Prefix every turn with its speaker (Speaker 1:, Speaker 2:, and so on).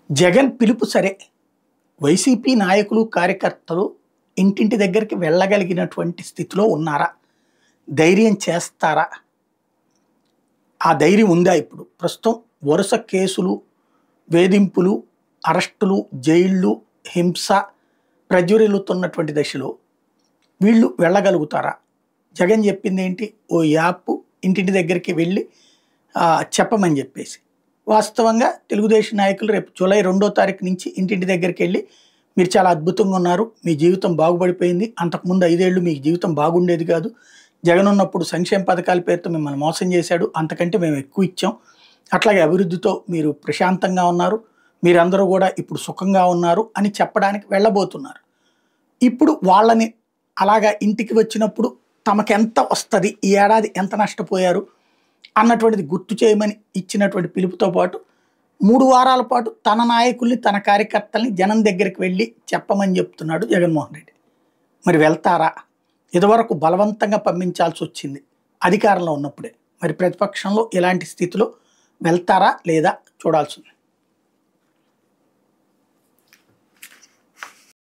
Speaker 1: జగన్ పిలుపు సరే. వైసీపీ నాయకులు, కార్యకర్తలు ఇంటింటి దగ్గరికి వెళ్ళగలిగినటువంటి స్థితిలో ఉన్నారా? ధైర్యం చేస్తారా? ఆ ధైర్యం ఉందా ఇప్పుడు? ప్రస్తుతం వరుస కేసులు, వేధింపులు, అరెస్టులు, జైళ్ళు, హింస ప్రజ్వరిల్లుతున్నటువంటి దశలో వీళ్ళు వెళ్ళగలుగుతారా? జగన్ చెప్పింది ఏంటి? ఓ యాప్ ఇంటింటి దగ్గరికి వెళ్ళి చెప్పమని చెప్పేసి. వాస్తవంగా తెలుగుదేశం నాయకులు రేపు జూలై 2వ తారీఖు నుంచి ఇంటింటి దగ్గరికి వెళ్ళి మీరు చాలా అద్భుతంగా ఉన్నారు, మీ జీవితం బాగుపడిపోయింది, అంతకుముందు 5 ఏళ్ళు మీ జీవితం బాగుండేది కాదు, జగన్ ఉన్నప్పుడు సంక్షేమ పథకాల పేరుతో మిమ్మల్ని మోసం చేశాడు, అంతకంటే మేము ఎక్కువ ఇచ్చాం, అట్లాగే అభివృద్ధితో మీరు ప్రశాంతంగా ఉన్నారు, మీరందరూ కూడా ఇప్పుడు సుఖంగా ఉన్నారు అని చెప్పడానికి వెళ్ళబోతున్నారు. ఇప్పుడు వాళ్ళని అలాగా ఇంటికి వచ్చినప్పుడు తమకెంత వస్తుంది, ఈ ఏడాది ఎంత నష్టపోయారు అన్నటువంటిది గుర్తు చేయమని ఇచ్చినటువంటి పిలుపుతో పాటు 3 వారాల పాటు తన నాయకుల్ని, తన కార్యకర్తల్ని జనం దగ్గరికి వెళ్ళి చెప్పమని చెప్తున్నాడు జగన్మోహన్ రెడ్డి. మరి వెళ్తారా? ఇదివరకు బలవంతంగా పంపించాల్సి వచ్చింది అధికారంలో ఉన్నప్పుడే. మరి ప్రతిపక్షంలో ఇలాంటి స్థితిలో వెళ్తారా లేదా చూడాల్సింది.